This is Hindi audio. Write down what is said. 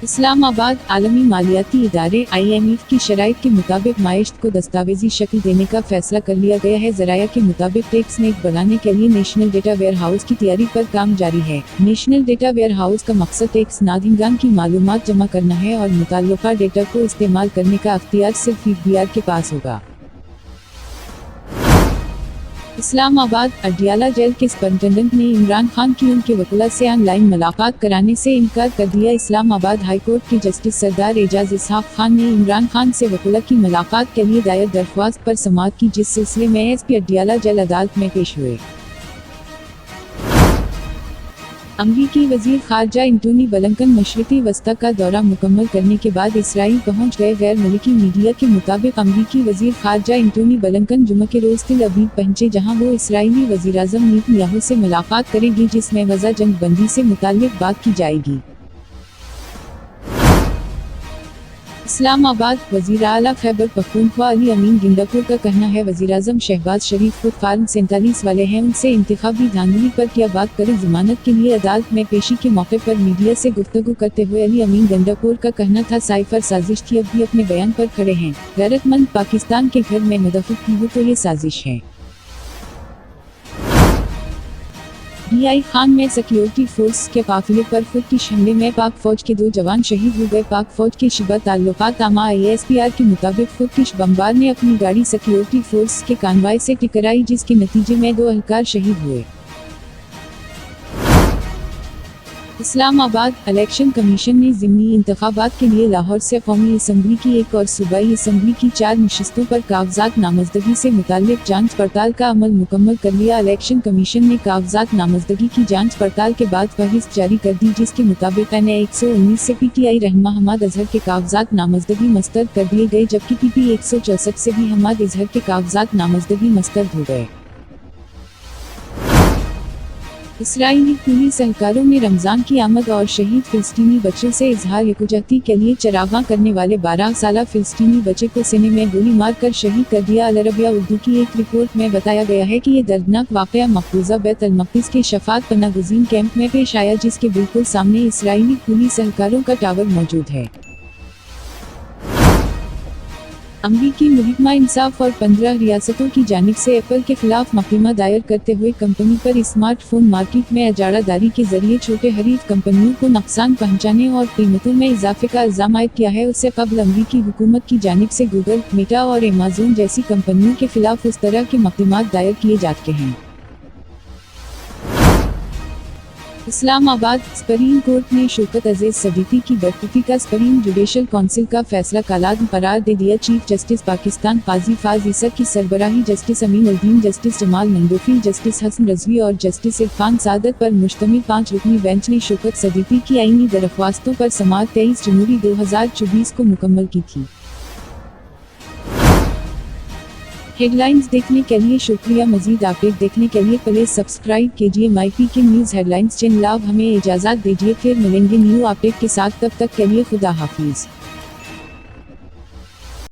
इस्लामाबाद आलमी मालियाती इदारे IMF की शराइत के मुताबिक माइश्त को दस्तावेजी शक्ल देने का फैसला कर लिया गया है। ज़राया के मुताबिक टैक्स नेट बनाने के लिए नेशनल डेटा वेयर हाउस की तैयारी पर काम जारी है। नेशनल डेटा वेयर हाउस का मकसद टैक्स नादहिंगान की मालूमात जमा करना है और मुताल्लिका डेटा को इस्तेमाल करने का अख्तियार सिर्फ IBR के पास होगा। इस्लामाबाद अडियाला जेल के सुपरिटेंडेंट ने इमरान खान की उनके वकील से ऑनलाइन मुलाकात कराने से इनकार कर दिया। इस्लामाबाद हाई कोर्ट के जस्टिस सरदार एजाज इसहाक खान ने इमरान खान से वकील की मुलाकात के लिए दायर दरख्वास्त पर समाअत की, जिस सिलसिले में SP अडियाला जेल अदालत में पेश हुए। अमरीकी वज़ीर ख़ारजा एंटोनी ब्लिंकन मशरिक़ी वस्ता का दौरा मुकम्मल करने के बाद इसराइल पहुंच गए। गैर मुल्की मीडिया के मुताबिक अमरीकी वज़ीर ख़ारजा एंटोनी ब्लिंकन जुम्मे के रोज़ तिल अबीब पहुंचे, जहां वो इसराइली वज़ीर-ए-आज़म नेतन्याहू से मुलाकात करेंगे, जिसमें वज़ा जंग बंदी से मुताल्लिक़ बात की जाएगी। इस्लामाबाद वज़ीर आला खैबर पख्तूनख्वा अली अमीन गंडापुर का कहना है, वज़ीर-ए-आज़म शहबाज शरीफ खुद फार्म 47 वाले हैं, उनसे इंतखाबी धांधली पर क्या बात करें। ज़मानत के लिए अदालत में पेशी के मौके पर मीडिया से गुफ्तगू करते हुए अली अमीन गंडापुर का कहना था, साइफर साजिश थी, अब भी अपने बयान पर खड़े हैं। गैरतमंद पाकिस्तान के घर में मुदफ़्फ़क़ की हो तो ये साजिश है। DI खान में सिक्योरिटी फोर्स के काफिले पर फुर्तिश हमले में पाक फौज के 2 जवान शहीद हो गए। पाक फौज के शिबा ताल्लुकात आमा ISPR के मुताबिक फुर्तिश बमबार ने अपनी गाड़ी सिक्योरिटी फोर्स के कानवाय से टकराई, जिसके नतीजे में 2 एहलकार शहीद हुए। इस्लामाबाद इलेक्शन कमीशन ने ज़िमनी इंतखाबात के लिए लाहौर से कौमी असम्बली की 1 और सूबाई असम्बली की 4 नशिस्तों पर कागजात नामजदगी से मुताल्लिक जांच पड़ताल का अमल मुकम्मल कर लिया। इलेक्शन कमीशन ने कागजात नामजदगी की जांच पड़ताल के बाद फहरिस्त जारी कर दी, जिसके मुताबिक NA 119 से PTI रहनुमा हमाद अजहर के कागजात नामजदगी मुस्तरद कर दिए गए, जबकि PP 164 से भी हमाद अजहर के कागजात नामजदगी मुस्तरद हो गए। इसराइली पुलिस एहलकारों ने रमज़ान की आमद और शहीद फ़िलिस्तीनी बच्चों से इजहार यकजहती के लिए चरागां करने वाले 12 साला फ़िलिस्तीनी बच्चे को सीने में गोली मार कर शहीद कर दिया। अल अरबिया उर्दू की एक रिपोर्ट में बताया गया है कि ये दर्दनाक वाक़या मक़बूज़ा बैत अल मक़दिस के शफ़ात पनाह गुज़ीन कैंप में पेश आया, जिसके बिल्कुल सामने इसराइली पुलिस एहलकारों का टावर मौजूद है। अमरीकी मुहकमा इंसाफ और 15 रियासतों की जानिब से एप्पल के खिलाफ मुकदमा दायर करते हुए कंपनी पर स्मार्टफोन मार्केट में इजारादारी के जरिए छोटे हरीफ कंपनियों को नुकसान पहुंचाने और कीमतों में इजाफे का इल्ज़ाम आयद किया है। उससे कबल अमरीकी हुकूमत की जानिब से गूगल, मेटा और अमेज़न जैसी कंपनियों के खिलाफ उस तरह के मुकदमा दायर किए जा चुके हैं। इस्लामाबाद सुप्रीम कोर्ट ने शौकत अज़ीज़ सिद्दीकी की बरतरफी का सुप्रीम जुडिशल काउंसिल का फैसला कालाअदम करार दे दिया। चीफ जस्टिस पाकिस्तान काजी फाज ईसा की सरबराही जस्टिस अमीन उल-दीन, जस्टिस जमाल मंदोफी, जस्टिस हसन रज़वी और जस्टिस इरफान सादत पर मुश्तमिल 5 रुकनी बेंच ने शौकत सिद्दीकी की आईनी दरख्वास्तों पर समाअत 23 जनवरी 2024 को मुकम्मल की थी। हेडलाइंस देखने के लिए शुक्रिया। मज़ीद अपडेट देखने के लिए प्लीज़ सब्सक्राइब कीजिए MyPK न्यूज़ हेडलाइंस चैनल। अब हमें इजाज़त दीजिए, फिर मिलेंगे न्यू अपडेट के साथ, तब तक के लिए खुदा हाफिज़।